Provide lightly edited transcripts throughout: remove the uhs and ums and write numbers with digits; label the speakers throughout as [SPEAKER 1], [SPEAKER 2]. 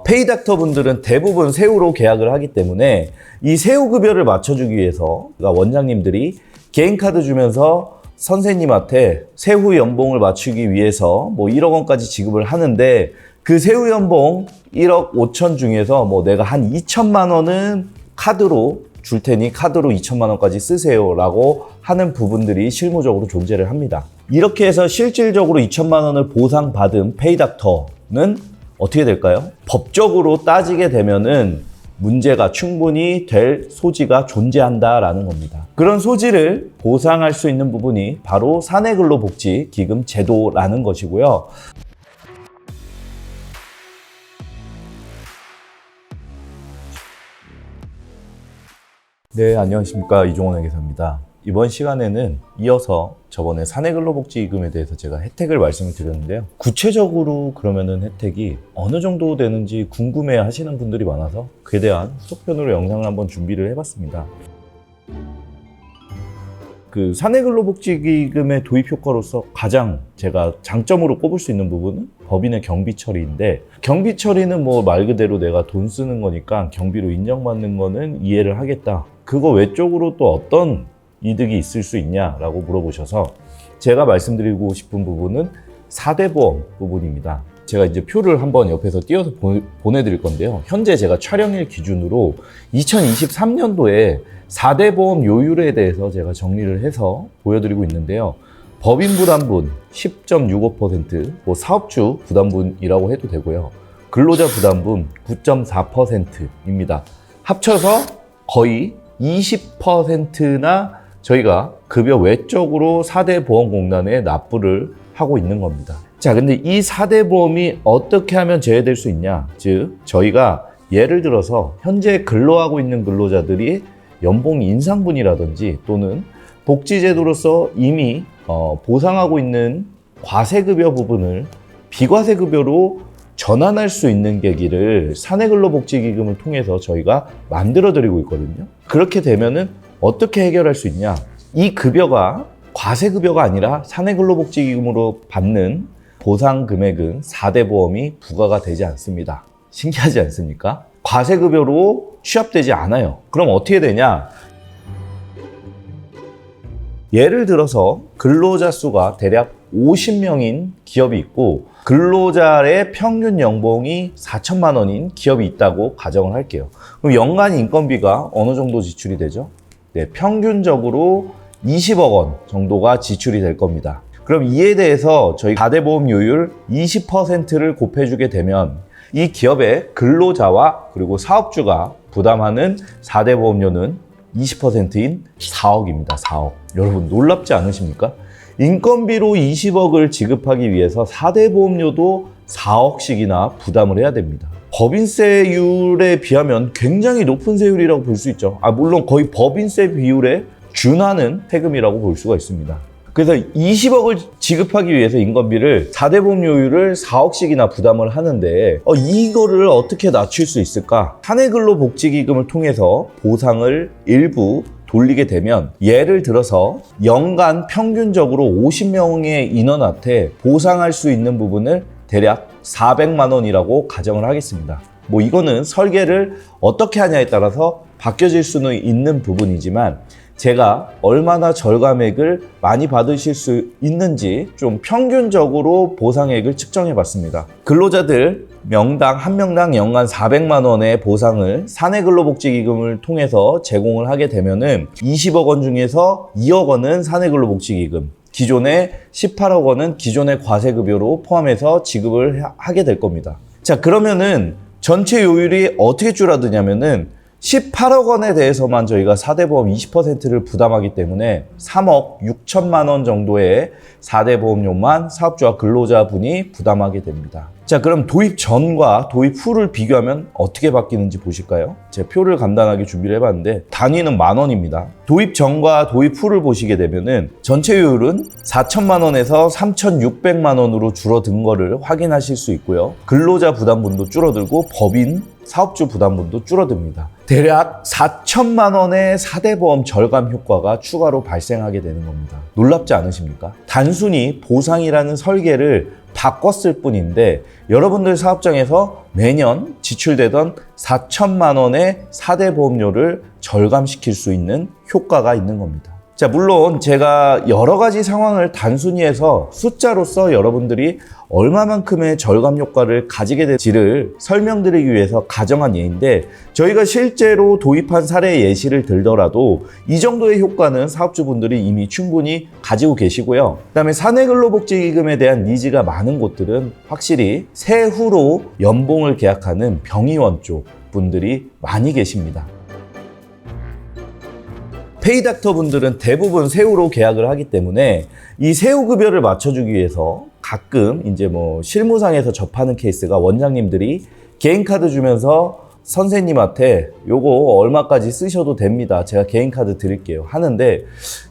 [SPEAKER 1] 페이닥터 분들은 대부분 세후로 계약을 하기 때문에 이 세후 급여를 맞춰주기 위해서 원장님들이 개인카드 주면서 선생님한테 세후 연봉을 맞추기 위해서 뭐 1억 원까지 지급을 하는데, 그 세후 연봉 1억 5천 중에서 뭐 내가 한 2천만 원은 카드로 줄 테니 카드로 2천만 원까지 쓰세요 라고 하는 부분들이 실무적으로 존재를 합니다. 이렇게 해서 실질적으로 2천만 원을 보상받은 페이닥터는 어떻게 될까요? 법적으로 따지게 되면은 문제가 충분히 될 소지가 존재한다라는 겁니다. 그런 소지를 보상할 수 있는 부분이 바로 사내근로복지기금 제도라는 것이고요. 네, 안녕하십니까. 이종원 회계사입니다. 이번 시간에는 이어서 저번에 사내근로복지기금에 대해서 제가 혜택을 말씀을 드렸는데요. 구체적으로 그러면은 혜택이 어느 정도 되는지 궁금해 하시는 분들이 많아서 그에 대한 후속편으로 영상을 한번 준비를 해봤습니다. 그 사내근로복지기금의 도입 효과로서 가장 제가 장점으로 꼽을 수 있는 부분은 법인의 경비 처리인데, 경비 처리는 뭐 말 그대로 내가 돈 쓰는 거니까 경비로 인정받는 거는 이해를 하겠다. 그거 외적으로 또 어떤 이득이 있을 수 있냐라고 물어보셔서 제가 말씀드리고 싶은 부분은 4대 보험 부분입니다. 제가 이제 표를 한번 옆에서 띄워서 보내드릴 건데요. 현재 제가 촬영일 기준으로 2023년도에 4대 보험 요율에 대해서 제가 정리를 해서 보여드리고 있는데요. 법인 부담분 10.65%, 뭐 사업주 부담분이라고 해도 되고요. 근로자 부담분 9.4%입니다. 합쳐서 거의 20%나 저희가 급여 외적으로 4대 보험공단에 납부를 하고 있는 겁니다. 자, 근데 이 4대 보험이 어떻게 하면 제외될 수 있냐? 즉, 저희가 예를 들어서 현재 근로하고 있는 근로자들이 연봉 인상분이라든지 또는 복지제도로서 이미 보상하고 있는 과세급여 부분을 비과세급여로 전환할 수 있는 계기를 사내근로복지기금을 통해서 저희가 만들어드리고 있거든요. 그렇게 되면은 어떻게 해결할 수 있냐? 이 급여가 과세급여가 아니라 사내근로복지기금으로 받는 보상 금액은 4대 보험이 부과가 되지 않습니다. 신기하지 않습니까? 과세급여로 취합되지 않아요. 그럼 어떻게 되냐? 예를 들어서 근로자 수가 대략 50명인 기업이 있고 근로자의 평균 연봉이 4천만 원인 기업이 있다고 가정을 할게요. 그럼 연간 인건비가 어느 정도 지출이 되죠? 네, 평균적으로 20억 원 정도가 지출이 될 겁니다. 그럼 이에 대해서 저희 4대 보험 요율 20%를 곱해주게 되면 이 기업의 근로자와 그리고 사업주가 부담하는 4대 보험료는 20%인 4억입니다. 4억. 여러분 놀랍지 않으십니까? 인건비로 20억을 지급하기 위해서 4대 보험료도 4억씩이나 부담을 해야 됩니다. 법인세율에 비하면 굉장히 높은 세율이라고 볼 수 있죠. 물론 거의 법인세 비율에 준하는 세금이라고 볼 수가 있습니다. 그래서 20억을 지급하기 위해서 인건비를 4대 보험료율을 4억씩이나 부담을 하는데 이거를 어떻게 낮출 수 있을까? 사내근로복지기금을 통해서 보상을 일부 돌리게 되면 예를 들어서 연간 평균적으로 50명의 인원한테 보상할 수 있는 부분을 대략 400만 원이라고 가정을 하겠습니다. 뭐 이거는 설계를 어떻게 하냐에 따라서 바뀌어질 수는 있는 부분이지만 제가 얼마나 절감액을 많이 받으실 수 있는지 좀 평균적으로 보상액을 측정해 봤습니다. 근로자들 명당 한 명당 연간 400만 원의 보상을 사내근로복지기금을 통해서 제공을 하게 되면은 20억 원 중에서 2억 원은 사내근로복지기금, 기존의 18억 원은 기존의 과세급여로 포함해서 지급을 하게 될 겁니다. 자, 그러면은 전체 요율이 어떻게 줄어드냐면은 18억 원에 대해서만 저희가 4대 보험 20%를 부담하기 때문에 3억 6천만 원 정도의 4대 보험료만 사업주와 근로자분이 부담하게 됩니다. 자, 그럼 도입 전과 도입 후를 비교하면 어떻게 바뀌는지 보실까요? 제 표를 간단하게 준비를 해봤는데 단위는 10,000원입니다. 도입 전과 도입 후를 보시게 되면은 전체 요율은 4천만 원에서 3,600만 원으로 줄어든 거를 확인하실 수 있고요. 근로자 부담분도 줄어들고 법인 사업주 부담분도 줄어듭니다. 대략 4천만 원의 4대 보험 절감 효과가 추가로 발생하게 되는 겁니다. 놀랍지 않으십니까? 단순히 보상이라는 설계를 바꿨을 뿐인데 여러분들 사업장에서 매년 지출되던 4천만 원의 4대 보험료를 절감시킬 수 있는 효과가 있는 겁니다. 자, 물론 제가 여러 가지 상황을 단순히 해서 숫자로서 여러분들이 얼마만큼의 절감 효과를 가지게 될지를 설명드리기 위해서 가정한 예인데, 저희가 실제로 도입한 사례 예시를 들더라도 이 정도의 효과는 사업주분들이 이미 충분히 가지고 계시고요. 그다음에 사내근로복지기금에 대한 니즈가 많은 곳들은 확실히 세후로 연봉을 계약하는 병의원 쪽 분들이 많이 계십니다. 페이닥터 분들은 대부분 세후로 계약을 하기 때문에 이 세후급여를 맞춰주기 위해서 가끔 이제 뭐 실무상에서 접하는 케이스가 원장님들이 개인카드 주면서 선생님한테 요거 얼마까지 쓰셔도 됩니다. 제가 개인카드 드릴게요. 하는데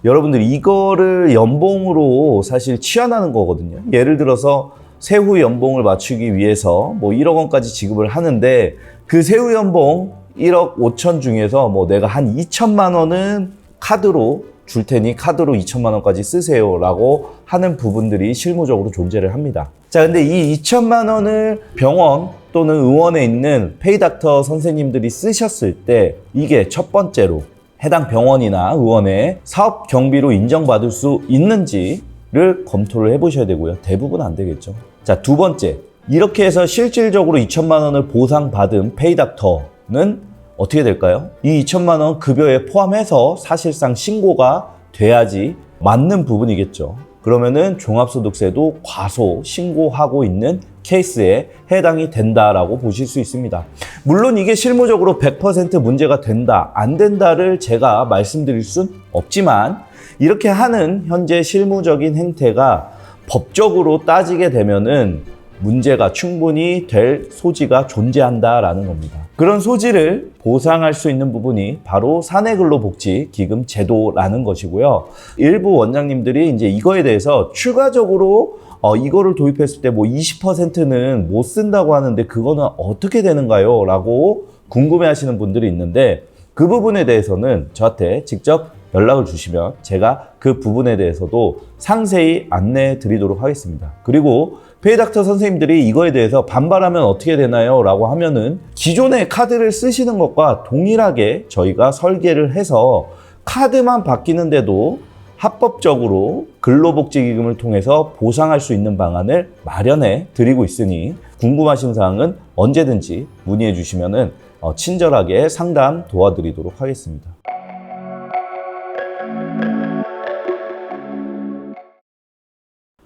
[SPEAKER 1] 여러분들 이거를 연봉으로 사실 치환하는 거거든요. 예를 들어서 세후 연봉을 맞추기 위해서 뭐 1억 원까지 지급을 하는데 그 세후 연봉 1억 5천 중에서 뭐 내가 한 2천만 원은 카드로 줄 테니 카드로 2천만 원까지 쓰세요 라고 하는 부분들이 실무적으로 존재를 합니다. 자, 근데 이 2천만 원을 병원 또는 의원에 있는 페이닥터 선생님들이 쓰셨을 때 이게 첫 번째로 해당 병원이나 의원의 사업 경비로 인정받을 수 있는지를 검토를 해보셔야 되고요. 대부분 안 되겠죠. 자, 두 번째, 이렇게 해서 실질적으로 2천만 원을 보상받은 페이닥터는 어떻게 될까요? 이 2천만 원 급여에 포함해서 사실상 신고가 돼야지 맞는 부분이겠죠. 그러면은 종합소득세도 과소 신고하고 있는 케이스에 해당이 된다라고 보실 수 있습니다. 물론 이게 실무적으로 100% 문제가 된다, 안 된다를 제가 말씀드릴 순 없지만 이렇게 하는 현재 실무적인 행태가 법적으로 따지게 되면은 문제가 충분히 될 소지가 존재한다라는 겁니다. 그런 소지를 보상할 수 있는 부분이 바로 사내근로복지기금 제도라는 것이고요. 일부 원장님들이 이제 이거에 대해서 추가적으로 이거를 도입했을 때 뭐 20%는 못 쓴다고 하는데 그거는 어떻게 되는가요? 라고 궁금해 하시는 분들이 있는데 그 부분에 대해서는 저한테 직접 연락을 주시면 제가 그 부분에 대해서도 상세히 안내해 드리도록 하겠습니다. 그리고 페이닥터 선생님들이 이거에 대해서 반발하면 어떻게 되나요? 라고 하면은 기존의 카드를 쓰시는 것과 동일하게 저희가 설계를 해서 카드만 바뀌는데도 합법적으로 근로복지기금을 통해서 보상할 수 있는 방안을 마련해 드리고 있으니 궁금하신 사항은 언제든지 문의해 주시면은 친절하게 상담 도와드리도록 하겠습니다.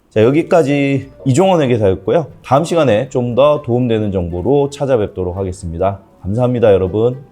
[SPEAKER 1] 자, 여기까지 이종원 회계사였고요. 다음 시간에 좀 더 도움되는 정보로 찾아뵙도록 하겠습니다. 감사합니다, 여러분.